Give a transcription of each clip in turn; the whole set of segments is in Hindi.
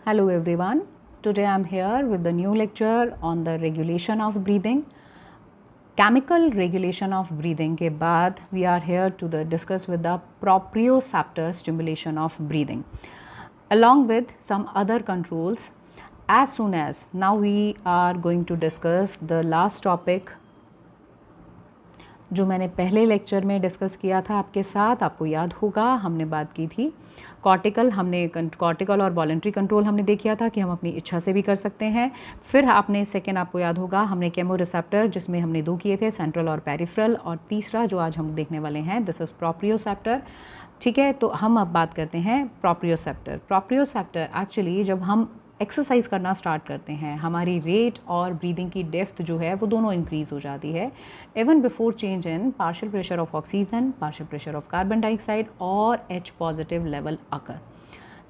Hello everyone. Today I am here with the new lecture on the regulation of breathing. Chemical regulation of breathing के बाद we are here to discuss with the proprioceptor stimulation of breathing along with some other controls. As soon as now we are going to discuss the last topic जो मैंने पहले लेक्चर में डिस्कस किया था आपके साथ, आपको याद होगा हमने बात की थी कॉर्टिकल और वॉलंटरी कंट्रोल हमने देखा था कि हम अपनी इच्छा से भी कर सकते हैं। फिर आपने सेकेंड, आपको याद होगा हमने केमो रिसेप्टर जिसमें हमने दो किए थे, सेंट्रल और पेरिफेरल, और तीसरा जो आज हम देखने वाले हैं दिस इज़ प्रोप्रियोसेप्टर। ठीक है, तो हम अब बात करते हैं प्रोप्रियोसेप्टर। प्रोप्रियोसेप्टर एक्चुअली जब हम एक्सरसाइज करना स्टार्ट करते हैं हमारी रेट और ब्रीदिंग की डेप्थ जो है वो दोनों इंक्रीज़ हो जाती है even before change in partial pressure of oxygen, partial pressure of carbon dioxide और H positive level occur.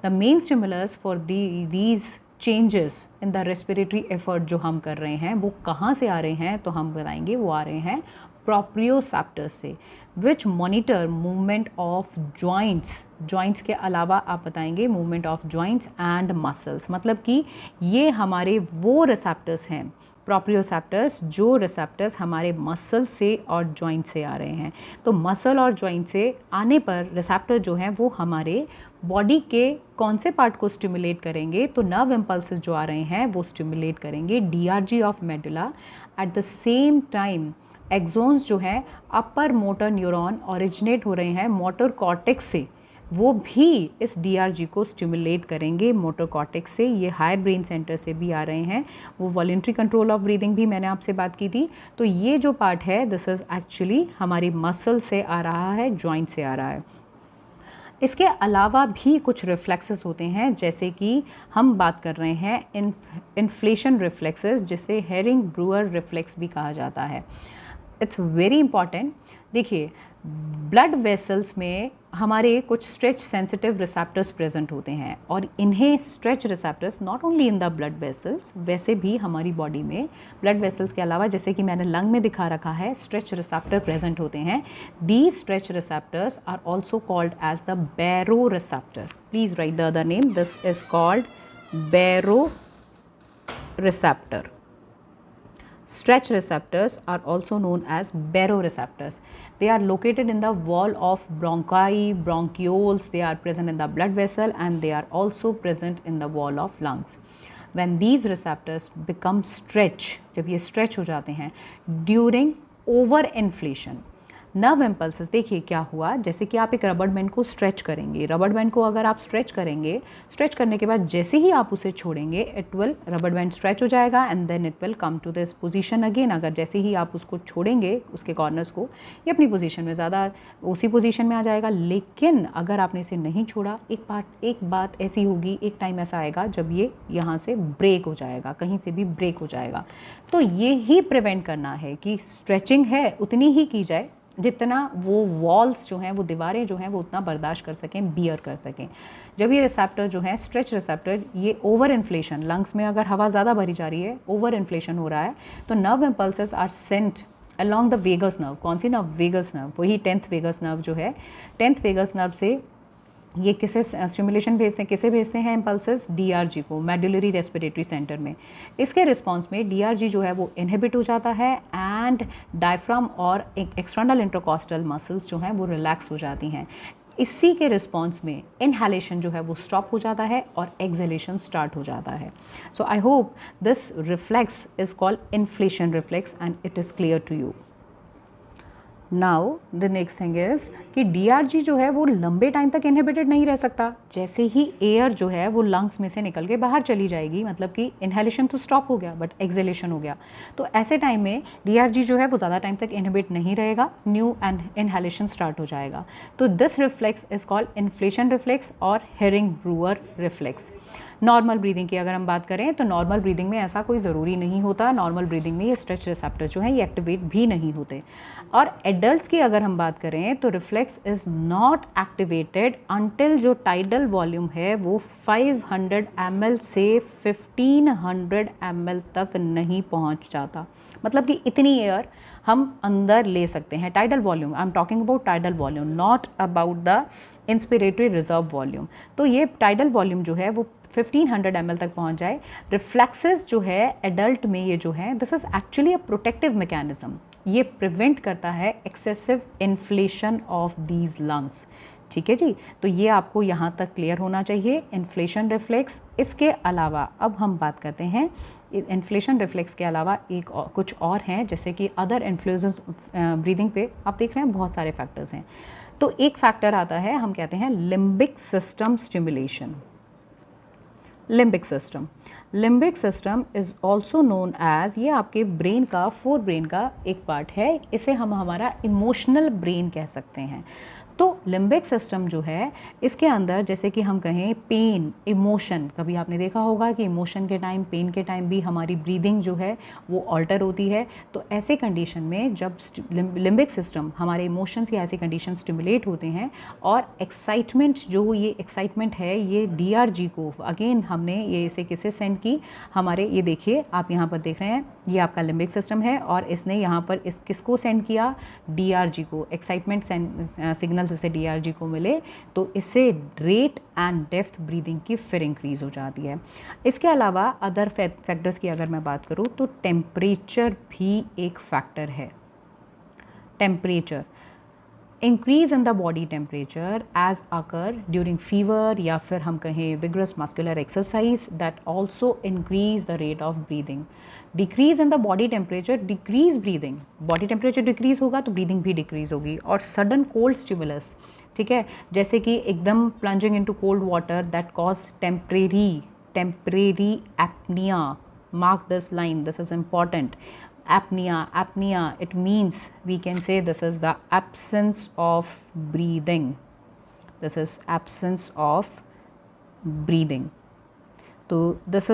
The main stimulus for these changes in the respiratory effort जो हम कर रहे हैं वो कहाँ से आ रहे हैं, तो हम बताएंगे वो आ रहे हैं प्रोप्रियोसेप्टर्स से, विच मॉनिटर मूवमेंट ऑफ जॉइंट्स के अलावा आप बताएंगे movement of joints and muscles. मतलब कि ये हमारे वो रिसेप्टर्स हैं प्रोप्रियोसेप्टर्स जो रिसेप्टर्स हमारे मसल से और जॉइंट से आ रहे हैं। तो मसल और जॉइंट से आने पर रिसेप्टर जो हैं वो हमारे बॉडी के कौन से पार्ट को स्टिमुलेट करेंगे, तो नर्व इम्पल्सेस जो आ रहे हैं वो स्टिमुलेट करेंगे DRG of medulla. At the same time exons जो है अपर मोटर न्यूरॉन ओरिजिनेट हो रहे हैं मोटर कॉर्टेक्स से, वो भी इस DRG को स्टिमुलेट करेंगे मोटर कॉर्टेक्स से। ये हायर ब्रेन सेंटर से भी आ रहे हैं। वो वॉलंटरी कंट्रोल ऑफ ब्रीदिंग भी मैंने आपसे बात की थी। तो ये जो पार्ट है दिस इज़ एक्चुअली हमारी मसल से आ रहा है, जॉइंट से आ रहा है। इसके अलावा भी कुछ रिफ्लेक्सेस होते हैं, जैसे कि हम बात कर रहे हैं इन्फ्लेशन रिफ्लेक्सेस, जिसे हेरिंग ब्रूअर रिफ्लेक्स भी कहा जाता है। It's very important. देखिए, ब्लड वेसल्स में हमारे कुछ स्ट्रेच सेंसिटिव रिसेप्टर्स प्रेजेंट होते हैं और इन्हें stretch receptors not only in the blood vessels, वैसे भी हमारी बॉडी में ब्लड वेसल्स के अलावा जैसे कि मैंने लंग में दिखा रखा है स्ट्रेच रिसेप्टर प्रेजेंट होते हैं। These stretch receptors are also called as the baroreceptor. Please write the other name, this is called baroreceptor. Stretch receptors are also known as baroreceptors. They are located in the wall of bronchi, bronchioles. They are present in the blood vessel and they are also present in the wall of lungs. When these receptors become stretch, जब ये stretch हो जाते हैं during overinflation, नर्व इम्पल्सेस, देखिए क्या हुआ, जैसे कि आप एक रबड़ बैंड को स्ट्रेच करेंगे, रबड़ बैंड को अगर आप स्ट्रेच करेंगे, स्ट्रेच करने के बाद जैसे ही आप उसे छोड़ेंगे रबड़ बैंड स्ट्रेच हो जाएगा and then it will come to this position again. अगर जैसे ही आप उसको छोड़ेंगे उसके कॉर्नर्स को, ये अपनी पोजीशन में ज़्यादा उसी पोजीशन में आ जाएगा। लेकिन अगर आपने इसे नहीं छोड़ा, एक बात ऐसी होगी, एक टाइम ऐसा आएगा जब ये यहाँ से ब्रेक हो जाएगा, कहीं से भी ब्रेक हो जाएगा। तो ये ही प्रिवेंट करना है कि स्ट्रेचिंग है उतनी ही की जाए जितना वो वॉल्स जो हैं, वो दीवारें जो हैं वो उतना बर्दाश्त कर सकें, बियर कर सकें। जब ये रिसेप्टर जो है स्ट्रेच रिसेप्टर, ये ओवर इन्फ्लेशन, लंग्स में अगर हवा ज़्यादा भरी जा रही है, ओवर इन्फ्लेशन हो रहा है, तो nerve impulses are sent along the vagus nerve. कौन सी नर्व? वेगस नर्व, वही 10th वेगस नर्व जो है। 10th वेगस नर्व से ये किसे स्टिमुलेशन भेजते हैं, किसे भेजते हैं इम्पल्सेस? DRG को, मेडुलरी रेस्पिरेटरी सेंटर में। इसके रिस्पॉन्स में DRG जो है वो इनहिबिट हो जाता है एंड डायफ्राम और एक्सटर्नल इंटरकॉस्टल मसल्स जो हैं वो रिलैक्स हो जाती हैं। इसी के रिस्पॉन्स में इनहेलेशन जो है वो स्टॉप हो जाता है और एक्सहेलेशन स्टार्ट हो जाता है। So I hope this reflex is called inflation reflex and it is clear to you. Now the next thing is कि DRG जो है वो लंबे टाइम तक इनहिबिटेड नहीं रह सकता। जैसे ही एयर जो है वो लंग्स में से निकल के बाहर चली जाएगी, मतलब कि इनहेलेशन तो स्टॉप हो गया बट एक्सहेलेशन हो गया, तो ऐसे टाइम में DRG जो है वो ज़्यादा टाइम तक इनहिबिट नहीं रहेगा, न्यू एंड इनहेलेशन स्टार्ट हो जाएगा। तो this reflex is called inflation reflex और Hering Breuer reflex. Normal breathing की अगर हम बात करें तो नॉर्मल ब्रीदिंग में ऐसा कोई ज़रूरी नहीं होता। नॉर्मल ब्रीदिंग में ये स्ट्रेच रिसेप्टर जो है ये एक्टिवेट भी नहीं होते। और एडल्ट्स की अगर हम बात करें तो reflex is not activated until जो टाइडल वॉल्यूम है वो 500 ml से 1500 ml तक नहीं पहुंच जाता। मतलब कि इतनी एयर हम अंदर ले सकते हैं। Tidal volume, I am talking about tidal volume, not about the inspiratory reserve volume. तो ये टाइडल वॉल्यूम जो है वो 1500 ml तक पहुंच जाए। रिफ्लेक्सेस जो है एडल्ट में ये जो है, this is actually a protective mechanism, ये प्रिवेंट करता है excessive inflation of these lungs. ठीक है जी, तो ये आपको यहाँ तक क्लियर होना चाहिए, इन्फ्लेशन रिफ्लेक्स। इसके अलावा अब हम बात करते हैं इन्फ्लेशन रिफ्लेक्स के अलावा कुछ और हैं, जैसे कि अदर इन्फ्लुएंसेस ब्रीदिंग पे। आप देख रहे हैं बहुत सारे फैक्टर्स हैं। तो एक फैक्टर आता है, हम कहते हैं limbic system stimulation. Limbic system is also known as, ये आपके ब्रेन का, फोर ब्रेन का एक पार्ट है, इसे हम हमारा इमोशनल ब्रेन कह सकते हैं। तो लिम्बिक सिस्टम जो है, इसके अंदर जैसे कि हम कहें पेन, इमोशन, कभी आपने देखा होगा कि इमोशन के टाइम, पेन के टाइम भी हमारी ब्रीदिंग जो है वो ऑल्टर होती है। तो ऐसे कंडीशन में जब लिम्बिक सिस्टम, हमारे इमोशंस या ऐसे कंडीशन स्टिमुलेट होते हैं और एक्साइटमेंट, जो ये एक्साइटमेंट है ये DRG को, अगेन हमने ये इसे किसे सेंड की, हमारे, ये देखिए आप यहाँ पर देख रहे हैं, ये आपका लिम्बिक सिस्टम है और इसने यहाँ पर इस किसको सेंड किया, DRG को। एक्साइटमेंट सिग्नल जैसे DRG को मिले तो इससे रेट एंड डेप्थ ब्रीदिंग की फिर इंक्रीज हो जाती है। इसके अलावा अदर फैक्टर्स की अगर मैं बात करूँ तो टेम्परेचर भी एक फैक्टर है। Temperature, increase in the body temperature as occur during fever या फिर हम कहें vigorous muscular exercise, that also increase the rate of breathing. Decrease in the body temperature decrease breathing, body temperature decrease होगा तो ब्रीदिंग भी डिक्रीज होगी। और सडन कोल्ड स्टिमुलस, ठीक है, जैसे कि एकदम plunging into cold water, that cause temporary apnoea. Mark this line, this is important. Apnea, it means we can say this is the absence of breathing. This is absence of breathing. तो this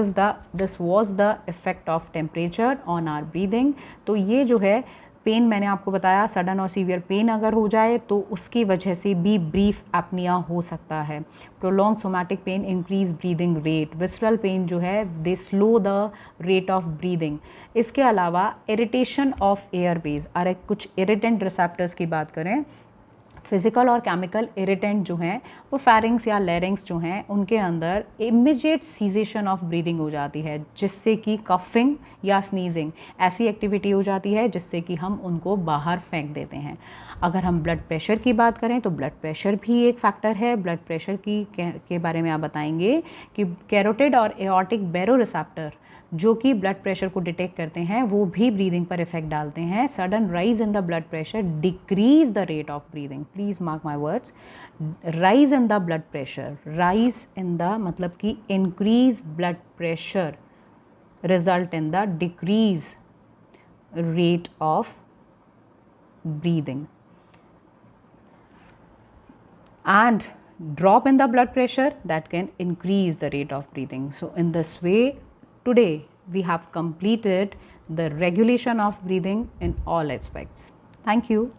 was the effect of temperature on our breathing. तो ये जो है पेन, मैंने आपको बताया सडन और सीवियर पेन अगर हो जाए तो उसकी वजह से भी ब्रीफ एपनिया हो सकता है। Prolong somatic pain increase breathing rate. Visceral pain जो है they slow the rate of breathing. इसके अलावा इरिटेशन ऑफ एयरवेज, अरे कुछ इरिटेंट रिसेप्टर्स की बात करें, फिज़िकल और केमिकल इरिटेंट जो हैं वो फेरिंग्स या लैरिंग्स जो हैं उनके अंदर इमीडिएट सीजेशन ऑफ ब्रीदिंग हो जाती है, जिससे कि कफिंग या स्नीजिंग ऐसी एक्टिविटी हो जाती है जिससे कि हम उनको बाहर फेंक देते हैं। अगर हम ब्लड प्रेशर की बात करें तो ब्लड प्रेशर भी एक फैक्टर है। ब्लड प्रेशर के बारे में आप बताएंगे कि कैरोटिड और एओर्टिक बैरोरिसेप्टर जो कि ब्लड प्रेशर को डिटेक्ट करते हैं वो भी ब्रीदिंग पर इफेक्ट डालते हैं। Sudden rise in the blood pressure decrease the rate of breathing. Please mark my words, rise in the blood pressure, rise in the मतलब कि increase blood pressure result in the decrease rate of breathing, and drop in the blood pressure that can increase the rate of breathing. So in this way, today we have completed the regulation of breathing in all aspects. Thank you.